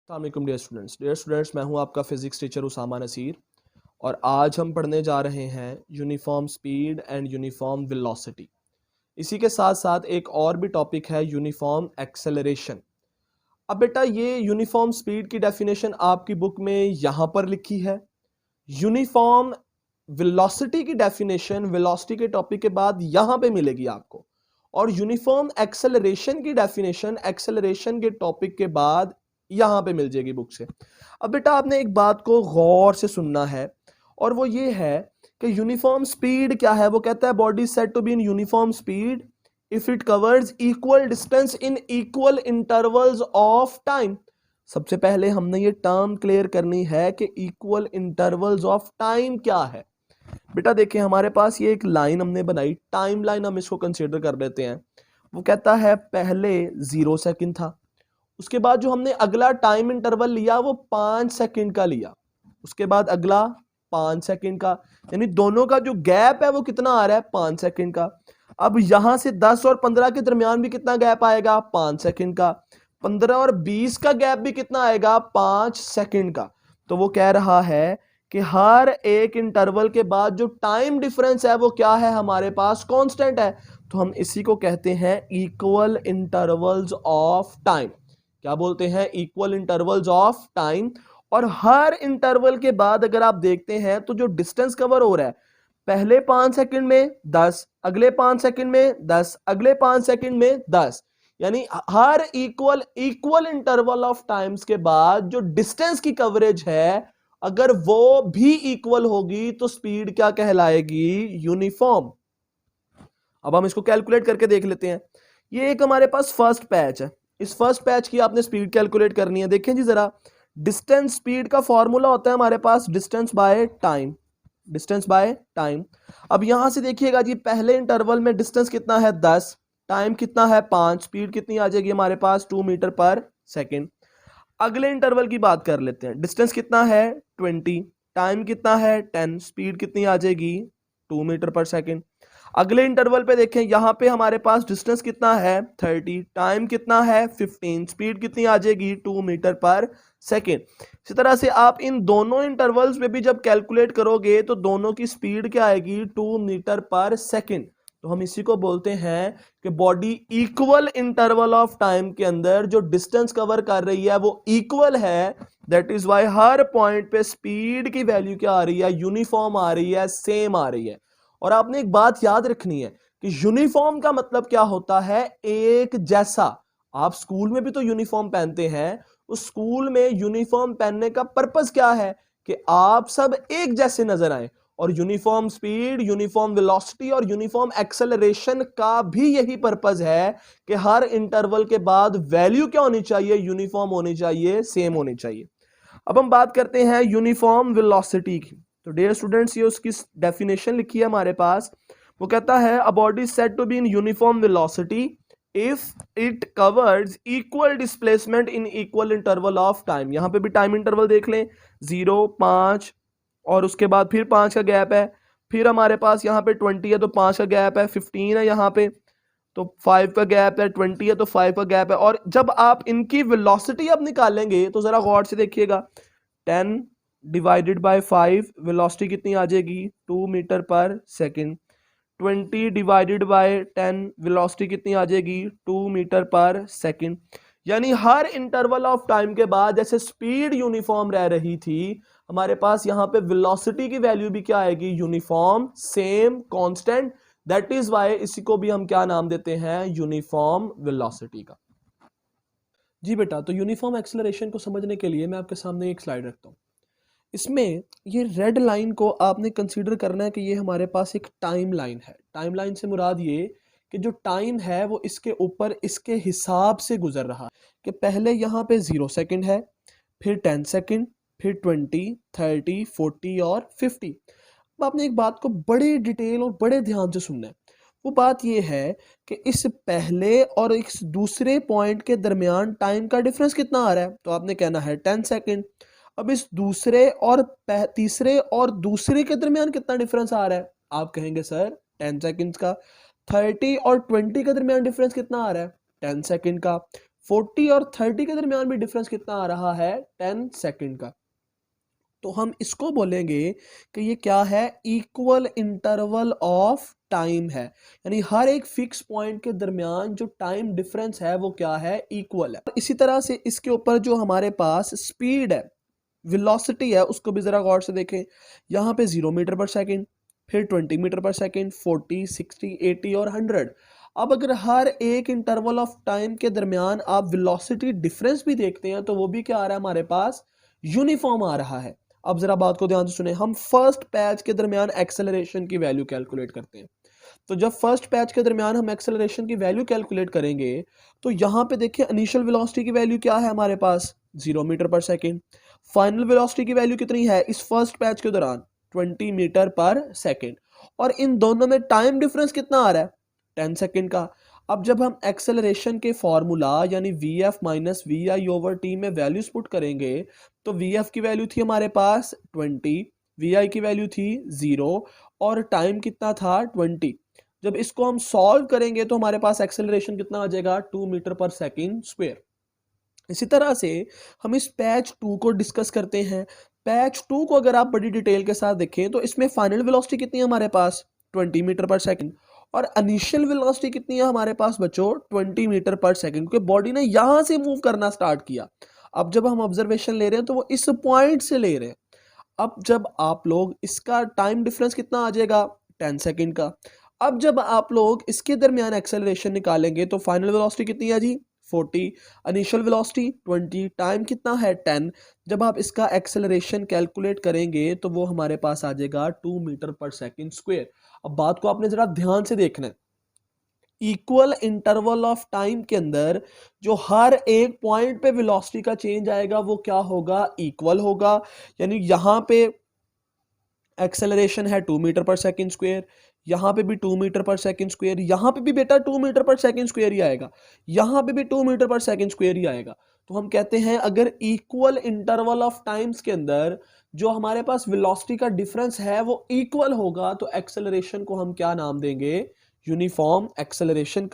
अस्सलाम dear students, मैं हूं आपका फ़िज़िक्स टीचर उसामा नसीर। और आज हम पढ़ने जा रहे हैं uniform speed and uniform velocity. इसी के साथ साथ एक और भी टॉपिक है यूनिफॉर्म एक्सेलरेशन। अब बेटा, ये यूनिफॉर्म स्पीड की डेफिनेशन आपकी बुक में यहाँ पर लिखी है। यूनिफॉर्म वेलोसिटी की डेफिनेशन वेलोसिटी के टॉपिक के बाद यहाँ पे मिलेगी आपको। और यूनिफॉर्म एक्सेलरेशन की डेफिनेशन एक्सेलरेशन के टॉपिक के बाद यहाँ पे मिल जाएगी बुक से। अब बेटा, आपने एक बात को गौर से सुनना है, और वो ये है कि यूनिफॉर्म स्पीड क्या है। वो कहता है body said to be in uniform speed if it covers equal distance in equal intervals of time. सबसे पहले हमने ये टर्म क्लियर करनी है कि इक्वल इंटरवल्स ऑफ टाइम क्या है। बेटा देखिए, हमारे पास ये एक लाइन हमने बनाई, टाइम लाइन हम इसको कंसीडर कर लेते हैं। वो कहता है पहले 0 सेकंड था, उसके बाद जो हमने अगला टाइम इंटरवल लिया वो 5 सेकंड का लिया, उसके बाद अगला 5 सेकंड का, यानी दोनों का जो गैप है वो कितना आ रहा है, 5 सेकंड का। अब यहां से 10 और 15 के दरमियान भी कितना गैप आएगा, 5 सेकंड का। 15 और 20 का गैप भी कितना आएगा, 5 सेकंड का। तो वो कह रहा है कि हर एक इंटरवल के बाद जो टाइम डिफरेंस है वो क्या है, हमारे पास कांस्टेंट है। तो हम इसी को कहते हैं इक्वल इंटरवल्स ऑफ टाइम। क्या बोलते हैं, इक्वल इंटरवल्स ऑफ टाइम। और हर इंटरवल के बाद अगर आप देखते हैं तो जो डिस्टेंस कवर हो रहा है, पहले 5 सेकंड में 10, अगले 5 सेकंड में 10, अगले 5 सेकंड में 10, यानी हर इक्वल इंटरवल ऑफ टाइम्स के बाद जो डिस्टेंस की कवरेज है, अगर वो भी इक्वल होगी तो स्पीड क्या कहलाएगी, यूनिफॉर्म। अब हम इसको कैलकुलेट करके देख लेते हैं। ये एक हमारे पास फर्स्ट पैच है, इस फर्स्ट पैच की आपने स्पीड कैलकुलेट करनी है। देखें जी जरा, डिस्टेंस स्पीड का फॉर्मूला होता है हमारे पास distance by time, distance by time. अब यहां से देखिएगा जी, पहले इंटरवल में डिस्टेंस कितना है 10, टाइम कितना है 5, स्पीड कितनी आ जाएगी हमारे पास 2 मीटर पर सेकेंड। अगले इंटरवल की बात कर लेते हैं, डिस्टेंस कितना है 20, टाइम कितना है 10, स्पीड कितनी आ जाएगी 2 मीटर पर सेकेंड। अगले इंटरवल पे देखें, यहां पे हमारे पास डिस्टेंस कितना है 30, टाइम कितना है 15, स्पीड कितनी आ जाएगी 2 मीटर पर सेकेंड। इसी तरह से आप इन दोनों इंटरवल्स में भी जब कैलकुलेट करोगे तो दोनों की स्पीड क्या आएगी, 2 मीटर पर सेकेंड। तो हम इसी को बोलते हैं कि body equal interval of time के अंदर जो डिस्टेंस कवर कर रही है वो इक्वल है। दैट इज वाई हर पॉइंट पे स्पीड की वैल्यू क्या आ रही है, यूनिफॉर्म आ रही है, सेम आ रही है। और आपने एक बात याद रखनी है कि यूनिफॉर्म का मतलब क्या होता है, एक जैसा। आप स्कूल में भी तो यूनिफॉर्म पहनते हैं, उस स्कूल में यूनिफॉर्म पहनने का पर्पस क्या है कि आप सब एक जैसे नजर आए। और यूनिफॉर्म स्पीड, यूनिफॉर्म वेलोसिटी और यूनिफॉर्म एक्सेलरेशन का भी यही पर्पस है कि हर इंटरवल के बाद वैल्यू क्या होनी चाहिए, यूनिफॉर्म होनी चाहिए, सेम होनी चाहिए। अब हम बात करते हैं यूनिफॉर्म वेलोसिटी की। तो डियर स्टूडेंट्स, ये उसकी डेफिनेशन लिखी है हमारे पास। वो कहता है a body said to be in uniform velocity if it covers equal displacement in equal interval of time. यहां पे भी टाइम इंटरवल देख लें, 0, 5 और उसके बाद फिर 5 का गैप है, फिर हमारे पास यहाँ पे 20 है तो 5 का गैप है, 15 है यहाँ पे तो 5 का गैप है, 20 है तो 5 का गैप है। और जब आप इनकी वेलोसिटी अब निकालेंगे तो जरा गौर से देखिएगा, 10 डिवाइडेड बाय 5 वेलोसिटी कितनी आ जाएगी 2 मीटर पर सेकंड। 20 डिवाइडेड बाय 10 वेलोसिटी कितनी आ जाएगी 2 मीटर पर सेकंड। यानी हर इंटरवल ऑफ टाइम के बाद जैसे स्पीड यूनिफॉर्म रह रही थी, हमारे पास यहाँ पे वेलोसिटी की वैल्यू भी क्या आएगी, uniform, same, constant. That is why इसी को भी हम क्या नाम देते हैं, यूनिफॉर्म वेलोसिटी का। जी बेटा, तो यूनिफॉर्म एक्सेलरेशन को समझने के लिए मैं आपके सामने एक स्लाइड रखता हूँ। इसमें ये रेड लाइन को आपने कंसीडर करना है कि ये हमारे पास एक टाइम लाइन है। टाइम लाइन से मुराद ये कि जो टाइम है वो इसके ऊपर इसके हिसाब से गुजर रहा है कि पहले यहाँ पे 0 सेकंड है, फिर 10 सेकंड, फिर 20, 30, 40 और 50। अब आपने एक बात को बड़े डिटेल और बड़े ध्यान से सुनना है। वो बात ये है कि इस पहले और इस दूसरे पॉइंट के दरमियान टाइम का डिफरेंस कितना आ रहा है, तो आपने कहना है 10 सेकंड। अब इस दूसरे और तीसरे और दूसरे के दरमियान कितना डिफरेंस आ रहा है, आप कहेंगे सर 10 सेकंड्स का। 30 और 20 के दरमियान डिफरेंस कितना आ रहा है, 10 सेकंड का। 40 और 30 के दरमियान भी डिफरेंस कितना आ रहा है, 10 सेकंड का। तो हम इसको बोलेंगे कि ये क्या है, इक्वल इंटरवल ऑफ टाइम है, यानी हर एक फिक्स पॉइंट के दरमियान जो टाइम डिफरेंस है वो क्या है, इक्वल है। इसी तरह से इसके ऊपर जो हमारे पास स्पीड है, वेलोसिटी है, उसको भी जरा गौर से देखें। यहाँ पे 0 मीटर पर सेकंड, फिर 20 मीटर पर सेकंड, 40, 60, 80 और 100। अब अगर हर एक इंटरवल ऑफ टाइम के दरमियान आप वेलोसिटी डिफरेंस भी देखते हैं तो वो भी क्या आ रहा है हमारे पास, यूनिफॉर्म आ रहा है। अब जरा बात को ध्यान से सुने, हम फर्स्ट पैच के दरमियान एक्सेलरेशन की वैल्यू कैलकुलेट करते हैं। तो जब फर्स्ट पैच के दरमियान हम एक्सेलरेशन की वैल्यू कैलकुलेट करेंगे तो यहाँ पे देखिए इनिशियल वेलोसिटी की वैल्यू क्या है हमारे पास, 0 मीटर पर सेकेंड। फाइनल वेलोसिटी की वैल्यू कितनी है इस फर्स्ट पैच के दौरान, 20 मीटर पर सेकेंड। और इन दोनों में टाइम डिफरेंस कितना आ रहा है, 10 सेकेंड का। अब जब हम एक्सेलरेशन के फॉर्मूला यानी V F minus V I over T में वैल्यूज पुट करेंगे तो वी एफ की वैल्यू थी हमारे पास 20, वी आई की वैल्यू थी 0 और टाइम कितना था 20। जब इसको हम सॉल्व करेंगे तो हमारे पास एक्सेलरेशन कितना आ जाएगा, 2 मीटर पर सेकेंड स्क्वायर। इसी तरह से हम इस पैच 2 को डिस्कस करते हैं। पैच 2 को अगर आप बड़ी डिटेल के साथ देखें तो इसमें फाइनल वेलोसिटी कितनी है हमारे पास, 20 मीटर पर सेकंड। और इनिशियल वेलोसिटी कितनी है हमारे पास बच्चों, 20 मीटर पर सेकंड, क्योंकि बॉडी ने यहां से मूव करना स्टार्ट किया। अब जब हम ऑब्जर्वेशन ले रहे हैं तो वो इस पॉइंट से ले रहे हैं। अब जब आप लोग इसका टाइम डिफरेंस कितना आ जाएगा, 10 सेकंड का। अब जब आप लोग इसके दरमियान एक्सेलरेशन निकालेंगे तो फाइनल वेलोसिटी कितनी है जी, 40, इनिशियल वेलोसिटी 20, टाइम कितना है 10। जब आप इसका एक्सेलरेशन कैलकुलेट करेंगे तो वो हमारे पास आ जाएगा 2 मीटर पर सेकंड स्क्वायर। अब बात को आपने जरा ध्यान से देखना है, इक्वल इंटरवल ऑफ टाइम के अंदर जो हर एक पॉइंट पे वेलोसिटी का चेंज आएगा वो क्या होगा, इक्वल होगा। यानी यहाँ पे एक्सेलरेशन है 2 मीटर पर सेकंड स्क्वायर, यहाँ पे भी 2 मीटर पर सेकंड स्क्वायर, यहाँ पे भी बेटा 2 मीटर पर सेकंड स्क्वायर ही आएगा, यहाँ पे भी 2 मीटर पर सेकंड स्क्वायर ही आएगा। तो हम कहते हैं अगर इक्वल इंटरवल ऑफ टाइम्स के अंदर जो हमारे पास वेलोसिटी का डिफरेंस है वो इक्वल होगा तो एक्सेलरेशन को हम क्या नाम देंगे, यूनिफॉर्म एक्सेलरेशन।